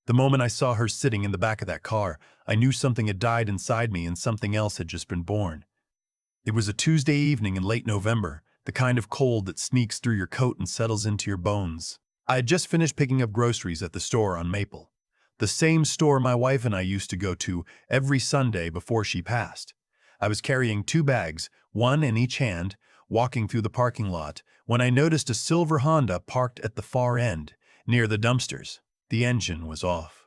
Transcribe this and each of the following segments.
The moment I saw her sitting in the back of that car, I knew something had died inside me and something else had just been born. It was a Tuesday evening in late November, the kind of cold that sneaks through your coat and settles into your bones. I had just finished picking up groceries at the store on Maple, the same store my wife and I used to go to every Sunday before she passed. I was carrying 2 bags, one in each hand, walking through the parking lot, when I noticed a silver Honda parked at the far end, near the dumpsters. The engine was off.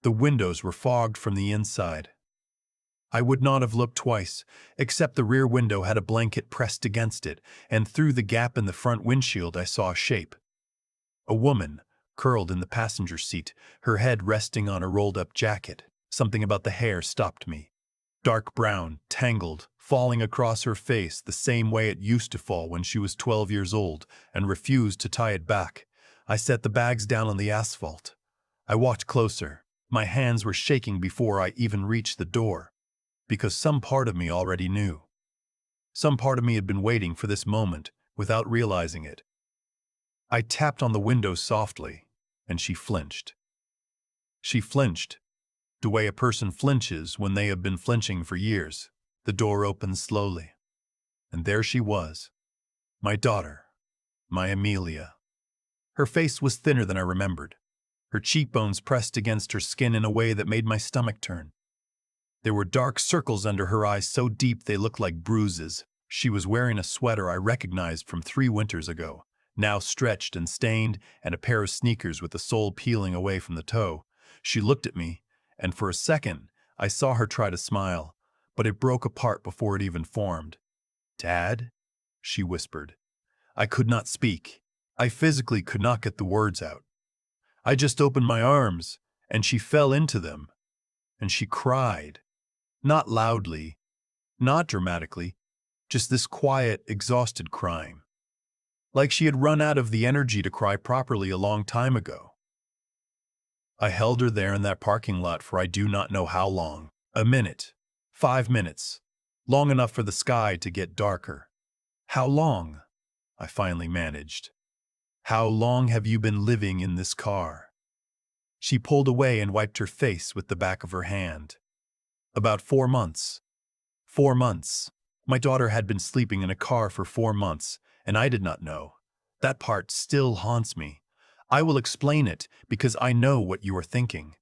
The windows were fogged from the inside. I would not have looked twice, except the rear window had a blanket pressed against it, and through the gap in the front windshield I saw a shape. A woman, curled in the passenger seat, her head resting on a rolled-up jacket. Something about the hair stopped me. Dark brown, tangled, falling across her face the same way it used to fall when she was 12 years old, and refused to tie it back. I set the bags down on the asphalt. I walked closer. My hands were shaking before I even reached the door, because some part of me already knew. Some part of me had been waiting for this moment without realizing it. I tapped on the window softly, and she flinched. She flinched, the way a person flinches when they have been flinching for years. The door opened slowly, and there she was, my daughter, my Amelia. Her face was thinner than I remembered, her cheekbones pressed against her skin in a way that made my stomach turn. There were dark circles under her eyes so deep they looked like bruises. She was wearing a sweater I recognized from 3 winters ago, now stretched and stained, and a pair of sneakers with the sole peeling away from the toe. She looked at me, and for a second I saw her try to smile, but it broke apart before it even formed. "Dad?" she whispered. I could not speak. I physically could not get the words out. I just opened my arms, and she fell into them, and she cried. Not loudly, not dramatically, just this quiet, exhausted crying. Like she had run out of the energy to cry properly a long time ago. I held her there in that parking lot for I do not know how long. A minute, 5 minutes, long enough for the sky to get darker. "How long?" I finally managed. "How long have you been living in this car?" She pulled away and wiped her face with the back of her hand. "About 4 months. 4 months. My daughter had been sleeping in a car for 4 months, and I did not know. That part still haunts me. I will explain it because I know what you are thinking.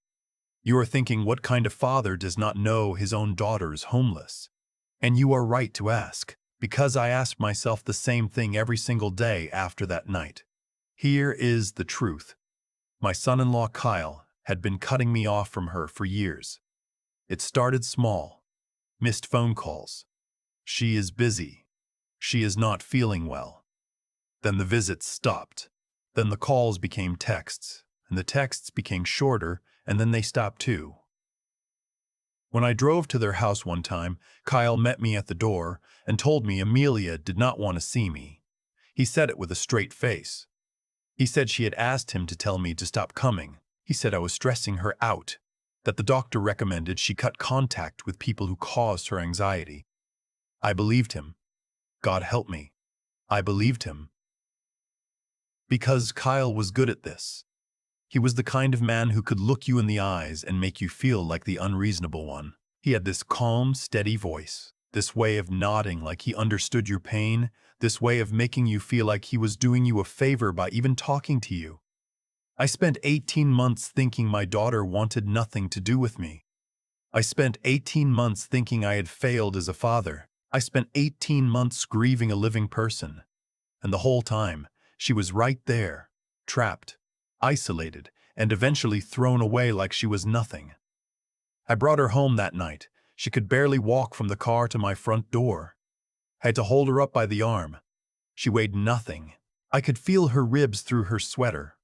You are thinking, what kind of father does not know his own daughter is homeless? And you are right to ask, because I asked myself the same thing every single day after that night. Here is the truth. My son-in-law Kyle had been cutting me off from her for years. It started small. Missed phone calls. "She is busy. She is not feeling well." Then the visits stopped. Then the calls became texts, and the texts became shorter, and then they stopped too. When I drove to their house one time, Kyle met me at the door and told me Amelia did not want to see me. He said it with a straight face. He said she had asked him to tell me to stop coming. He said I was stressing her out, that the doctor recommended she cut contact with people who caused her anxiety. I believed him. God help me. I believed him. Because Kyle was good at this. He was the kind of man who could look you in the eyes and make you feel like the unreasonable one. He had this calm, steady voice, this way of nodding like he understood your pain, this way of making you feel like he was doing you a favor by even talking to you. I spent 18 months thinking my daughter wanted nothing to do with me. I spent 18 months thinking I had failed as a father. I spent 18 months grieving a living person. And the whole time, she was right there, trapped, isolated, and eventually thrown away like she was nothing. I brought her home that night. She could barely walk from the car to my front door. I had to hold her up by the arm. She weighed nothing. I could feel her ribs through her sweater.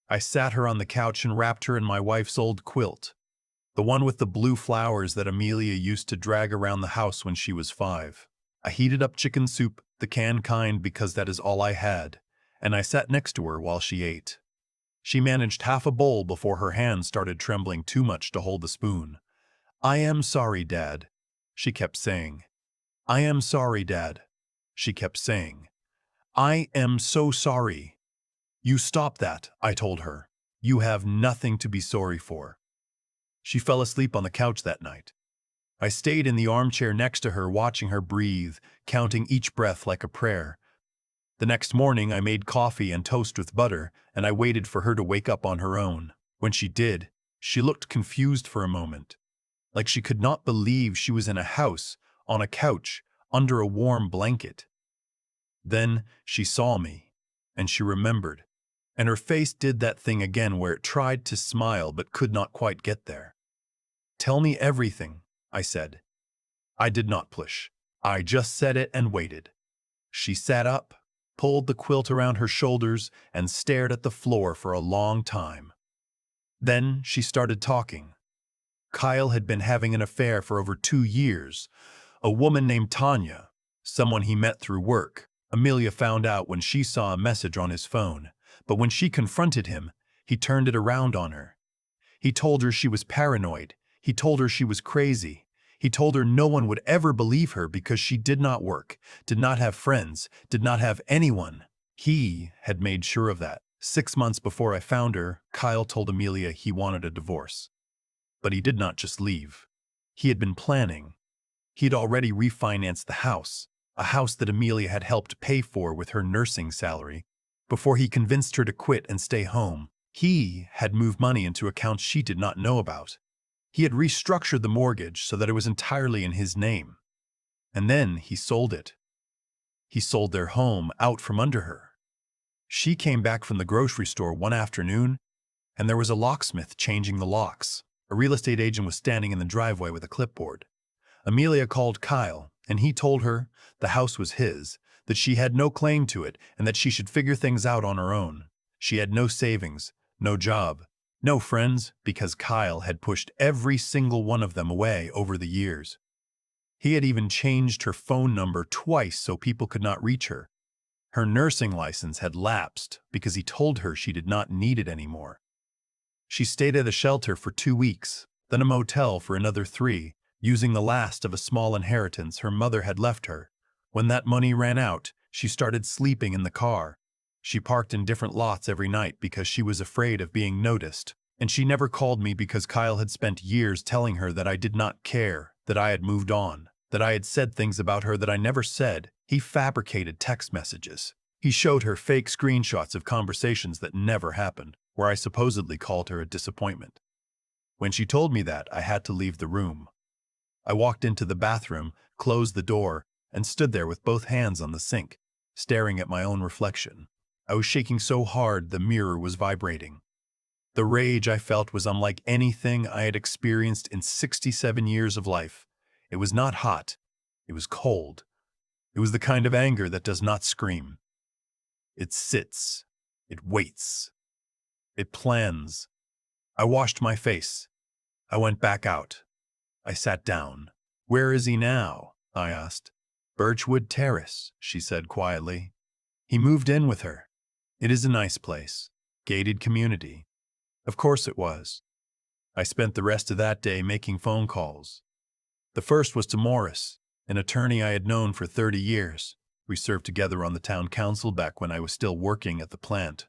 I sat her on the couch and wrapped her in my wife's old quilt, the one with the blue flowers that Amelia used to drag around the house when she was 5. I heated up chicken soup, the canned kind, because that is all I had, and I sat next to her while she ate. She managed half a bowl before her hands started trembling too much to hold the spoon. "I am sorry, Dad," she kept saying. "I am sorry, Dad," she kept saying. "I am so sorry." "You stop that," I told her. You have nothing to be sorry for." She fell asleep on the couch that night. I stayed in the armchair next to her, watching her breathe, counting each breath like a prayer. The next morning, I made coffee and toast with butter, and I waited for her to wake up on her own. When she did, she looked confused for a moment, like she could not believe she was in a house, on a couch, under a warm blanket. Then she saw me, and she remembered, and her face did that thing again where it tried to smile but could not quite get there. "Tell me everything," I said. I did not push. I just said it and waited. She sat up, pulled the quilt around her shoulders, and stared at the floor for a long time. Then she started talking. Kyle had been having an affair for over 2 years. A woman named Tanya, someone he met through work. Amelia found out when she saw a message on his phone, but when she confronted him, he turned it around on her. He told her she was paranoid. He told her she was crazy. He told her no one would ever believe her because she did not work, did not have friends, did not have anyone. He had made sure of that. 6 months before I found her, Kyle told Amelia he wanted a divorce. But he did not just leave. He had been planning. He had already refinanced the house, a house that Amelia had helped pay for with her nursing salary, before he convinced her to quit and stay home. He had moved money into accounts she did not know about. He had restructured the mortgage so that it was entirely in his name. And then he sold it. He sold their home out from under her. She came back from the grocery store one afternoon, and there was a locksmith changing the locks. A real estate agent was standing in the driveway with a clipboard. Amelia called Kyle, and he told her the house was his, that she had no claim to it, and that she should figure things out on her own. She had no savings, no job, no friends, because Kyle had pushed every single one of them away over the years. He had even changed her phone number twice so people could not reach her. Her nursing license had lapsed because he told her she did not need it anymore. She stayed at a shelter for 2 weeks, then a motel for another 3, using the last of a small inheritance her mother had left her. When that money ran out, she started sleeping in the car. She parked in different lots every night because she was afraid of being noticed. And she never called me because Kyle had spent years telling her that I did not care, that I had moved on, that I had said things about her that I never said. He fabricated text messages. He showed her fake screenshots of conversations that never happened, where I supposedly called her a disappointment. When she told me that, I had to leave the room. I walked into the bathroom, closed the door, and stood there with both hands on the sink, staring at my own reflection. I was shaking so hard the mirror was vibrating. The rage I felt was unlike anything I had experienced in 67 years of life. It was not hot. It was cold. It was the kind of anger that does not scream. It sits. It waits. It plans. I washed my face. I went back out. I sat down. "Where is he now?" I asked. "Birchwood Terrace," she said quietly. He moved in with her. It is a nice place. Gated community. Of course it was. I spent the rest of that day making phone calls. The first was to Morris, an attorney I had known for 30 years. We served together on the town council back when I was still working at the plant.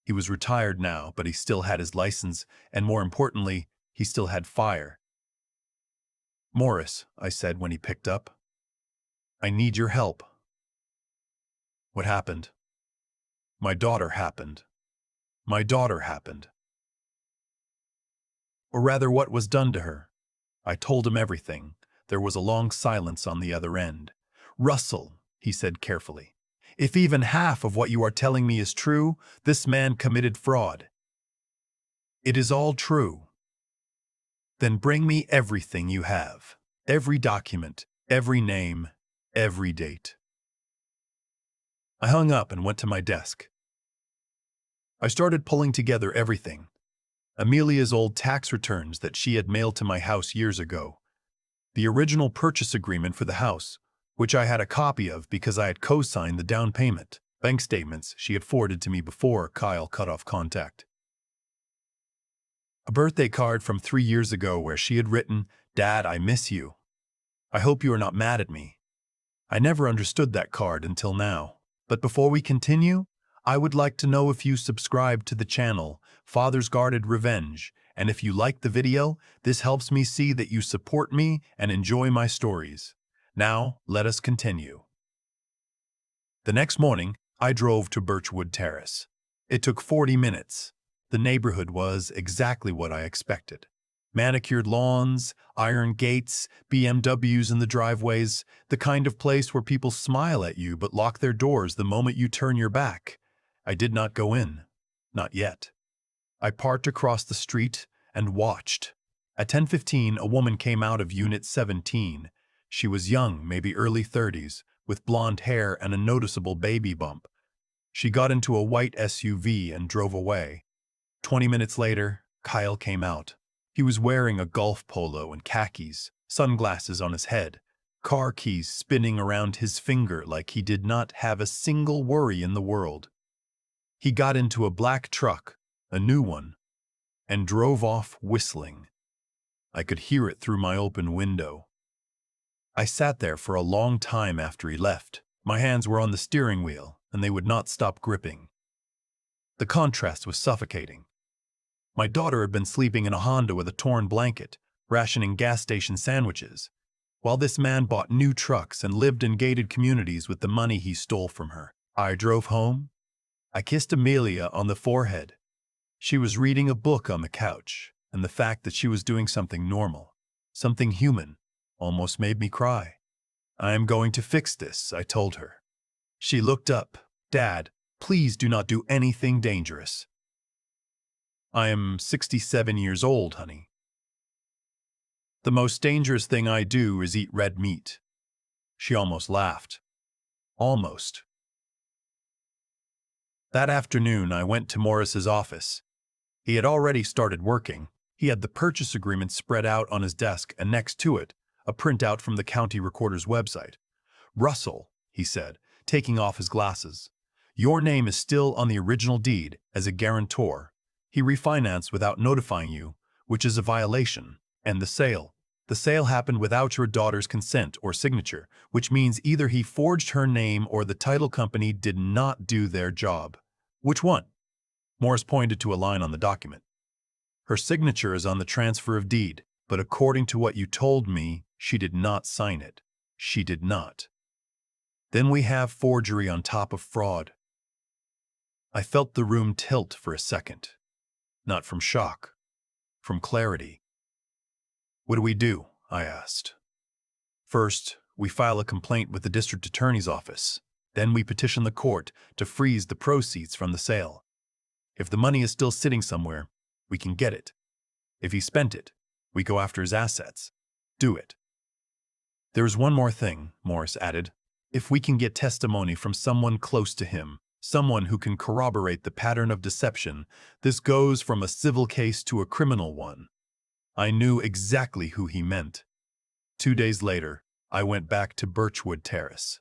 He was retired now, but he still had his license, and more importantly, he still had fire. "Morris," I said when he picked up, "I need your help." "What happened?" "My daughter happened. My daughter happened. Or rather, what was done to her." I told him everything. There was a long silence on the other end. "Russell," he said carefully, "if even half of what you are telling me is true, this man committed fraud." "It is all true." "Then bring me everything you have. Every document, every name, every date." I hung up and went to my desk. I started pulling together everything. Amelia's old tax returns that she had mailed to my house years ago. The original purchase agreement for the house, which I had a copy of because I had co-signed the down payment. Bank statements she had forwarded to me before Kyle cut off contact. A birthday card from 3 years ago where she had written, "Dad, I miss you. I hope you are not mad at me." I never understood that card until now. But before we continue, I would like to know if you subscribe to the channel, Father's Guarded Revenge, and if you like the video, this helps me see that you support me and enjoy my stories. Now, let us continue. The next morning, I drove to Birchwood Terrace. It took 40 minutes. The neighborhood was exactly what I expected. Manicured lawns, iron gates, BMWs in the driveways, the kind of place where people smile at you but lock their doors the moment you turn your back. I did not go in. Not yet. I parked across the street and watched. At 10:15, a woman came out of Unit 17. She was young, maybe early 30s, with blonde hair and a noticeable baby bump. She got into a white SUV and drove away. 20 minutes later, Kyle came out. He was wearing a golf polo and khakis, sunglasses on his head, car keys spinning around his finger like he did not have a single worry in the world. He got into a black truck, a new one, and drove off whistling. I could hear it through my open window. I sat there for a long time after he left. My hands were on the steering wheel, and they would not stop gripping. The contrast was suffocating. My daughter had been sleeping in a Honda with a torn blanket, rationing gas station sandwiches, while this man bought new trucks and lived in gated communities with the money he stole from her. I drove home. I kissed Amelia on the forehead. She was reading a book on the couch, and the fact that she was doing something normal, something human, almost made me cry. I am going to fix this, I told her. She looked up. Dad, please do not do anything dangerous. I am 67 years old, honey. The most dangerous thing I do is eat red meat. She almost laughed. Almost. That afternoon, I went to Morris's office. He had already started working. He had the purchase agreement spread out on his desk, and next to it, a printout from the county recorder's website. Russell, he said, taking off his glasses. Your name is still on the original deed as a guarantor. He refinanced without notifying you, which is a violation. And the sale. The sale happened without your daughter's consent or signature, which means either he forged her name or the title company did not do their job. Which one? Morris pointed to a line on the document. Her signature is on the transfer of deed, but according to what you told me, she did not sign it. She did not. Then we have forgery on top of fraud. I felt the room tilt for a second. Not from shock, from clarity. What do we do? I asked. First, we file a complaint with the district attorney's office. Then we petition the court to freeze the proceeds from the sale. If the money is still sitting somewhere, we can get it. If he spent it, we go after his assets. Do it. There's one more thing, Morris added. If we can get testimony from someone close to him, someone who can corroborate the pattern of deception, this goes from a civil case to a criminal one. I knew exactly who he meant. 2 days later, I went back to Birchwood Terrace.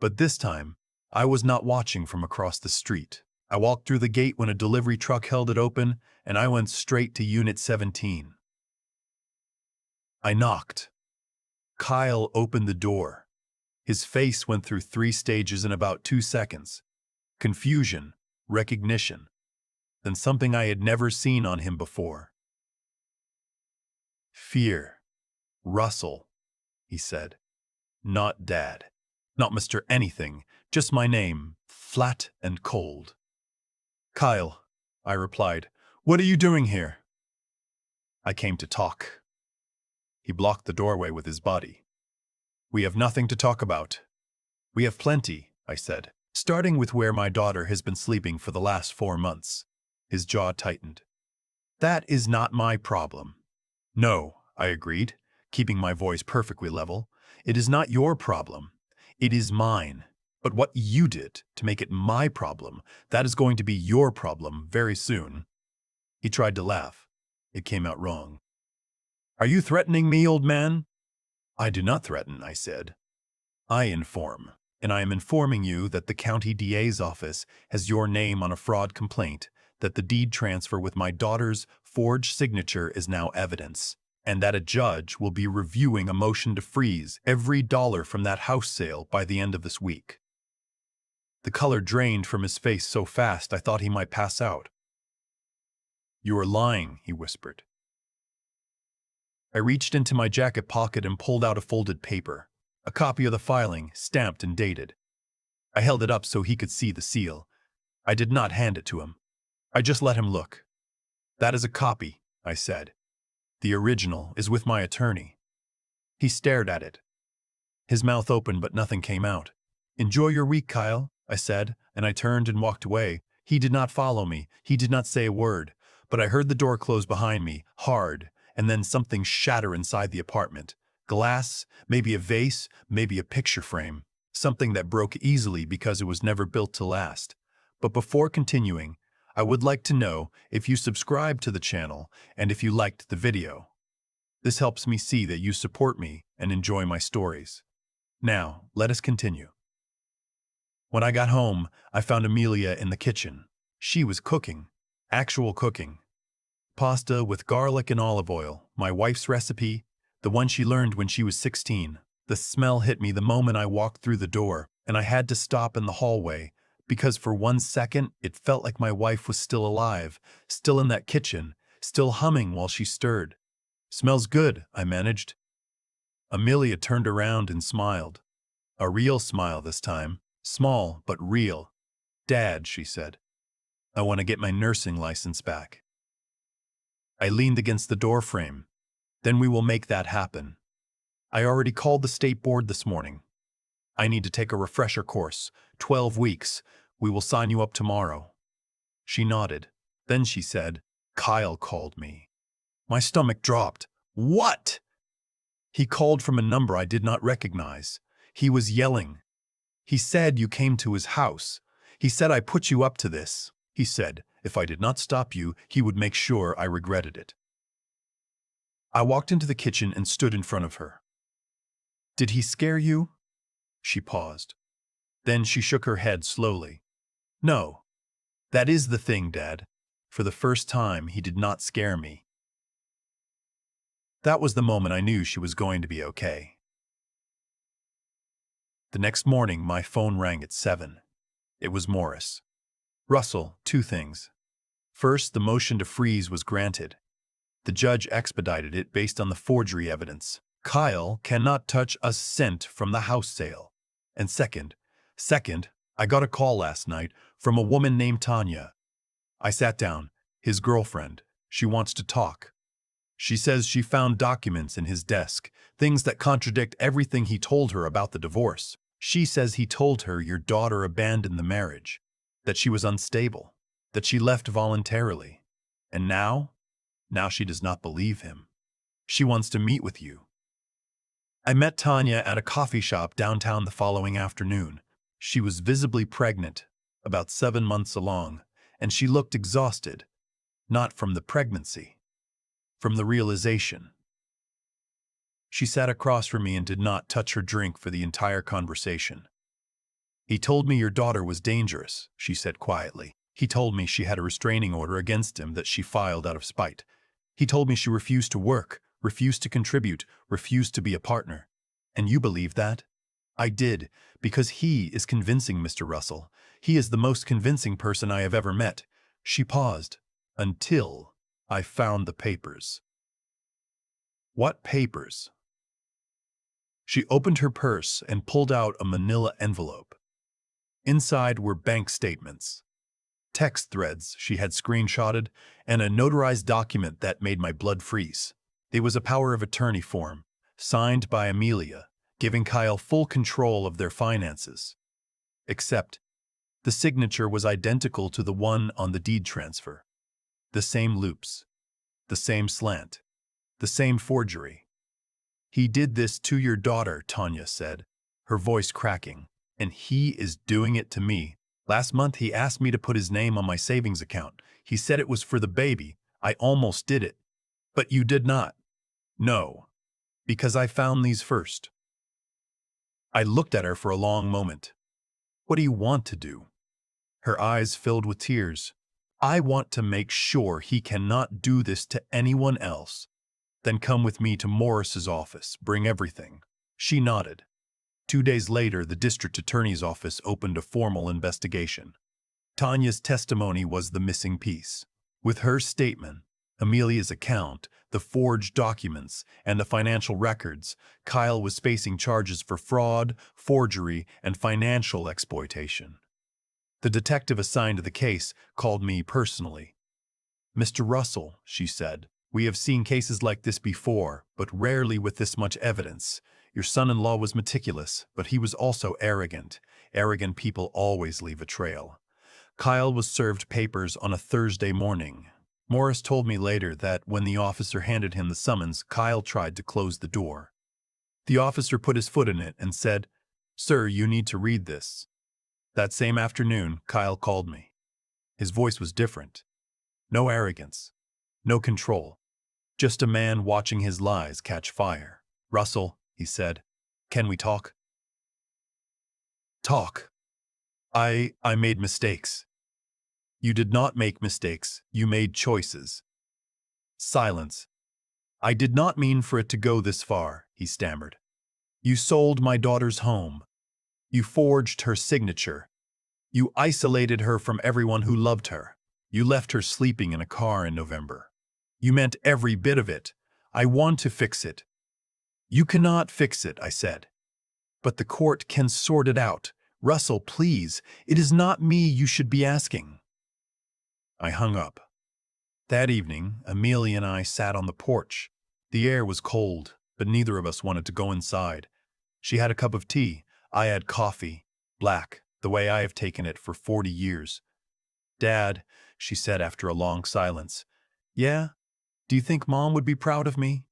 But this time, I was not watching from across the street. I walked through the gate when a delivery truck held it open, and I went straight to Unit 17. I knocked. Kyle opened the door. His face went through 3 stages in about 2 seconds. Confusion, recognition, then something I had never seen on him before. Fear. Russell, he said. Not Dad. Not Mr. Anything, just my name, flat and cold. Kyle, I replied, what are you doing here? I came to talk. He blocked the doorway with his body. We have nothing to talk about. We have plenty, I said, starting with where my daughter has been sleeping for the last 4 months. His jaw tightened. That is not my problem. No, I agreed, keeping my voice perfectly level. It is not your problem. It is mine. But what you did to make it my problem, that is going to be your problem very soon. He tried to laugh. It came out wrong. Are you threatening me, old man? I do not threaten, I said. I inform, and I am informing you that the county DA's office has your name on a fraud complaint, that the deed transfer with my daughter's forged signature is now evidence, and that a judge will be reviewing a motion to freeze every dollar from that house sale by the end of this week. The color drained from his face so fast I thought he might pass out. "You are lying," he whispered. I reached into my jacket pocket and pulled out a folded paper, a copy of the filing, stamped and dated. I held it up so he could see the seal. I did not hand it to him. I just let him look. "That is a copy," I said. "The original is with my attorney." He stared at it. His mouth opened but nothing came out. "Enjoy your week, Kyle," I said, and I turned and walked away. He did not follow me. He did not say a word, but I heard the door close behind me, hard, and then something shatter inside the apartment. Glass, maybe a vase, maybe a picture frame. Something that broke easily because it was never built to last. But before continuing, I would like to know if you subscribe to the channel and if you liked the video. This helps me see that you support me and enjoy my stories. Now, let us continue. When I got home, I found Amelia in the kitchen. She was cooking. Actual cooking. Pasta with garlic and olive oil, my wife's recipe, the one she learned when she was 16. The smell hit me the moment I walked through the door, and I had to stop in the hallway, because for 1 second it felt like my wife was still alive, still in that kitchen, still humming while she stirred. "Smells good," I managed. Amelia turned around and smiled. A real smile this time. Small, but real. "Dad," she said, "I want to get my nursing license back." I leaned against the door frame. "Then we will make that happen. I already called the state board this morning. I need to take a refresher course. 12 weeks. We will sign you up tomorrow." She nodded. Then she said, "Kyle called me." My stomach dropped. "What?" "He called from a number I did not recognize. He was yelling. He said you came to his house. He said I put you up to this. He said if I did not stop you, he would make sure I regretted it." I walked into the kitchen and stood in front of her. "Did he scare you?" She paused. Then she shook her head slowly. "No. That is the thing, Dad. For the first time, he did not scare me." That was the moment I knew she was going to be okay. The next morning, my phone rang at 7. It was Morris. "Russell, 2 things. First, the motion to freeze was granted. The judge expedited it based on the forgery evidence. Kyle cannot touch a cent from the house sale. And second, I got a call last night from a woman named Tanya. I sat down, his girlfriend. She wants to talk. She says she found documents in his desk, things that contradict everything he told her about the divorce. She says he told her your daughter abandoned the marriage, that she was unstable, that she left voluntarily. And now she does not believe him. She wants to meet with you." I met Tanya at a coffee shop downtown the following afternoon. She was visibly pregnant, about 7 months along, and she looked exhausted, not from the pregnancy, from the realization. She sat across from me and did not touch her drink for the entire conversation. "He told me your daughter was dangerous," she said quietly. "He told me she had a restraining order against him that she filed out of spite. He told me she refused to work, refused to contribute, refused to be a partner. And you believe that?" "I did, because he is convincing, Mr. Russell. He is the most convincing person I have ever met." She paused. "Until I found the papers." "What papers?" She opened her purse and pulled out a manila envelope. Inside were bank statements, text threads she had screenshotted, and a notarized document that made my blood freeze. It was a power of attorney form, signed by Amelia, giving Kyle full control of their finances. Except, the signature was identical to the one on the deed transfer. The same loops, the same slant, the same forgery. "He did this to your daughter," Tanya said, her voice cracking, "and he is doing it to me. Last month he asked me to put his name on my savings account. He said it was for the baby. I almost did it. But you did not." "No, because I found these first." I looked at her for a long moment. "What do you want to do?" Her eyes filled with tears. "I want to make sure he cannot do this to anyone else." "Then come with me to Morris's office. Bring everything." She nodded. 2 days later, the district attorney's office opened a formal investigation. Tanya's testimony was the missing piece. With her statement, Amelia's account, the forged documents, and the financial records, Kyle was facing charges for fraud, forgery, and financial exploitation. The detective assigned to the case called me personally. "Mr. Russell," she said, "we have seen cases like this before, but rarely with this much evidence. Your son-in-law was meticulous, but he was also arrogant. Arrogant people always leave a trail." Kyle was served papers on a Thursday morning. Morris told me later that when the officer handed him the summons, Kyle tried to close the door. The officer put his foot in it and said, "Sir, you need to read this." That same afternoon, Kyle called me. His voice was different. No arrogance, no control, just a man watching his lies catch fire. "Russell," he said, "can we talk?" "Talk. I made mistakes." "You did not make mistakes. You made choices." Silence. "I did not mean for it to go this far," he stammered. "You sold my daughter's home. You forged her signature. You isolated her from everyone who loved her. You left her sleeping in a car in November. You meant every bit of it. I want to fix it." "You cannot fix it," I said. "But the court can sort it out. Russell, please, it is not me you should be asking." I hung up. That evening, Amelia and I sat on the porch. The air was cold, but neither of us wanted to go inside. She had a cup of tea. I had coffee, black, the way I have taken it for 40 years. "Dad," she said after a long silence. "Yeah? Do you think Mom would be proud of me?"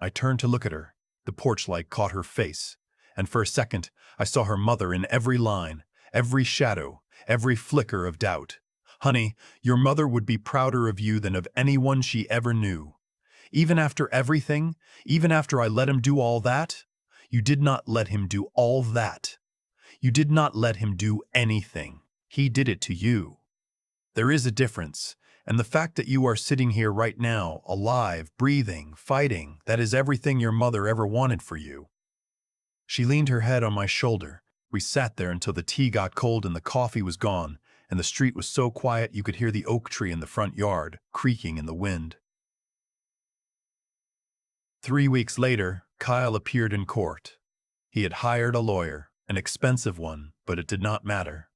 I turned to look at her. The porch light caught her face, and for a second I saw her mother in every line, every shadow, every flicker of doubt. "Honey, your mother would be prouder of you than of anyone she ever knew. Even after everything, even after I let him do all that, you did not let him do all that. You did not let him do anything. He did it to you. There is a difference, and the fact that you are sitting here right now, alive, breathing, fighting, that is everything your mother ever wanted for you." She leaned her head on my shoulder. We sat there until the tea got cold and the coffee was gone, and the street was so quiet you could hear the oak tree in the front yard creaking in the wind. 3 weeks later, Kyle appeared in court. He had hired a lawyer, an expensive one, but it did not matter.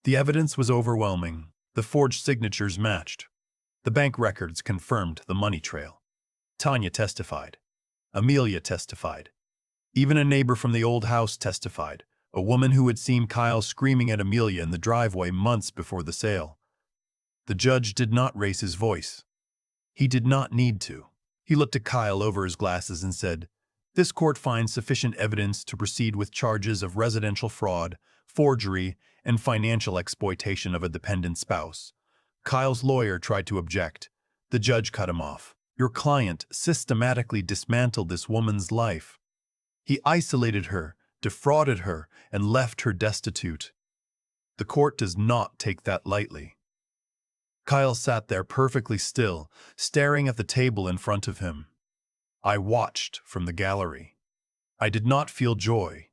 The evidence was overwhelming. The forged signatures matched. The bank records confirmed the money trail. Tanya testified. Amelia testified. Even a neighbor from the old house testified, a woman who had seen Kyle screaming at Amelia in the driveway months before the sale. The judge did not raise his voice. He did not need to. He looked at Kyle over his glasses and said, "This court finds sufficient evidence to proceed with charges of residential fraud, forgery, and financial exploitation of a dependent spouse." Kyle's lawyer tried to object. The judge cut him off. "Your client systematically dismantled this woman's life. He isolated her, defrauded her, and left her destitute. The court does not take that lightly." Kyle sat there perfectly still, staring at the table in front of him. I watched from the gallery. I did not feel joy.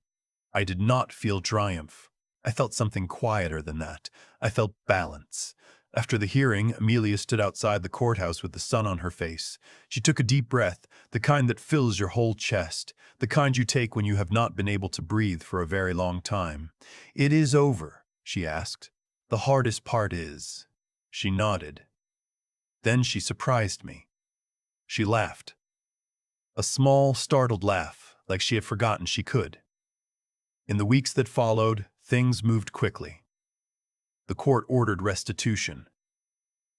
I did not feel triumph. I felt something quieter than that. I felt balance. After the hearing, Amelia stood outside the courthouse with the sun on her face. She took a deep breath, the kind that fills your whole chest, the kind you take when you have not been able to breathe for a very long time. "It is over," she asked. "The hardest part is." She nodded. Then she surprised me. She laughed. A small, startled laugh, like she had forgotten she could. In the weeks that followed, things moved quickly. The court ordered restitution.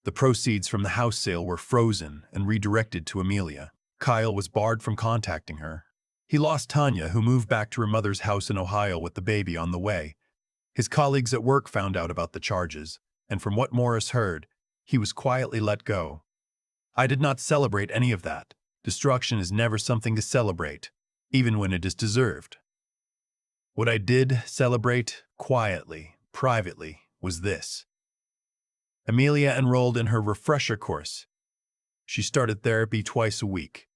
The proceeds from the house sale were frozen and redirected to Amelia. Kyle was barred from contacting her. He lost Tanya, who moved back to her mother's house in Ohio with the baby on the way. His colleagues at work found out about the charges, and from what Morris heard, he was quietly let go. I did not celebrate any of that. Destruction is never something to celebrate, even when it is deserved. What I did celebrate, quietly, privately, was this. Amelia enrolled in her refresher course. She started therapy twice a week.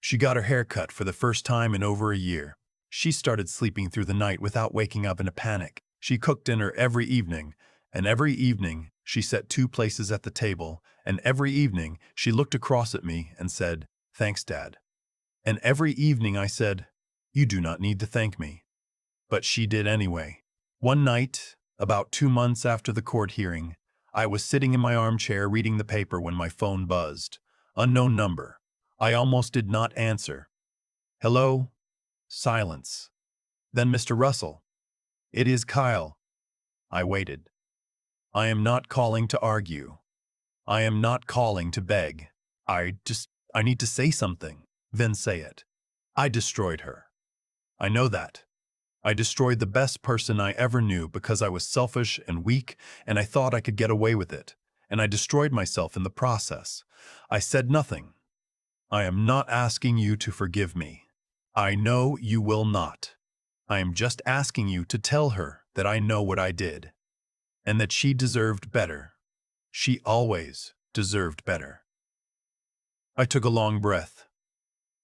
She got her hair cut for the first time in over a year. She started sleeping through the night without waking up in a panic. She cooked dinner every evening, and every evening she set two places at the table, and every evening she looked across at me and said, "Thanks, Dad." And every evening I said, "You do not need to thank me." But she did anyway. One night, about 2 months after the court hearing, I was sitting in my armchair reading the paper when my phone buzzed. Unknown number. I almost did not answer. "Hello?" Silence. Then Mr. Russell. "It is Kyle." I waited. I am not calling to argue. I am not calling to beg. I need to say something. Then say it. I destroyed her. I know that. I destroyed the best person I ever knew because I was selfish and weak and I thought I could get away with it. And I destroyed myself in the process. I said nothing. I am not asking you to forgive me. I know you will not. I am just asking you to tell her that I know what I did and that she deserved better. She always deserved better. I took a long breath.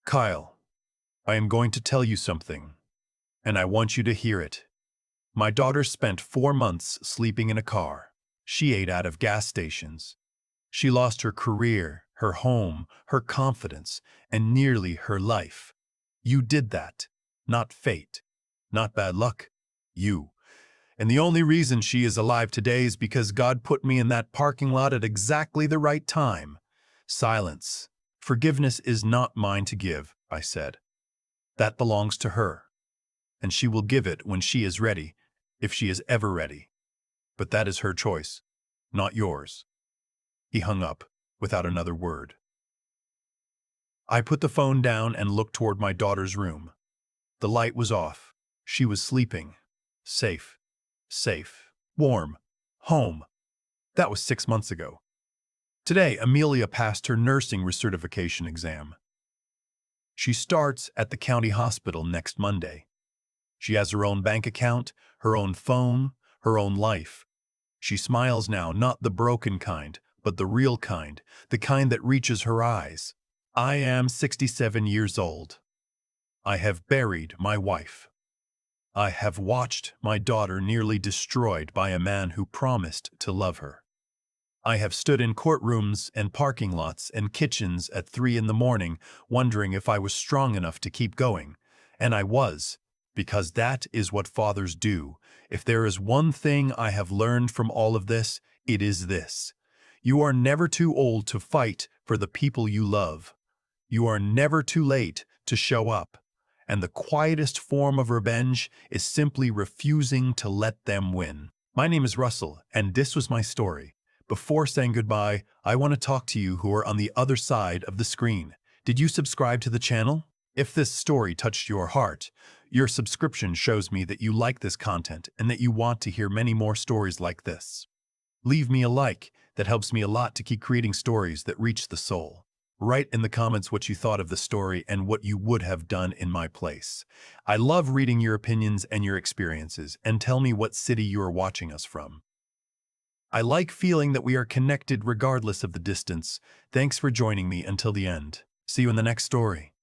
"Kyle, I am going to tell you something, and I want you to hear it. My daughter spent 4 months sleeping in a car. She ate out of gas stations. She lost her career, her home, her confidence, and nearly her life. You did that. Not fate. Not bad luck. You. And the only reason she is alive today is because God put me in that parking lot at exactly the right time." Silence. "Forgiveness is not mine to give," I said. "That belongs to her. And she will give it when she is ready, if she is ever ready. But that is her choice, not yours." He hung up without another word. I put the phone down and looked toward my daughter's room. The light was off. She was sleeping. Safe. Safe. Warm. Home. That was 6 months ago. Today, Amelia passed her nursing recertification exam. She starts at the county hospital next Monday. She has her own bank account, her own phone, her own life. She smiles now, not the broken kind, but the real kind, the kind that reaches her eyes. I am 67 years old. I have buried my wife. I have watched my daughter nearly destroyed by a man who promised to love her. I have stood in courtrooms and parking lots and kitchens at 3 in the morning, wondering if I was strong enough to keep going. And I was, because that is what fathers do. If there is one thing I have learned from all of this, it is this. You are never too old to fight for the people you love. You are never too late to show up. And the quietest form of revenge is simply refusing to let them win. My name is Russell, and this was my story. Before saying goodbye, I want to talk to you who are on the other side of the screen. Did you subscribe to the channel? If this story touched your heart, your subscription shows me that you like this content and that you want to hear many more stories like this. Leave me a like. That helps me a lot to keep creating stories that reach the soul. Write in the comments what you thought of the story and what you would have done in my place. I love reading your opinions and your experiences, and tell me what city you are watching us from. I like feeling that we are connected regardless of the distance. Thanks for joining me until the end. See you in the next story.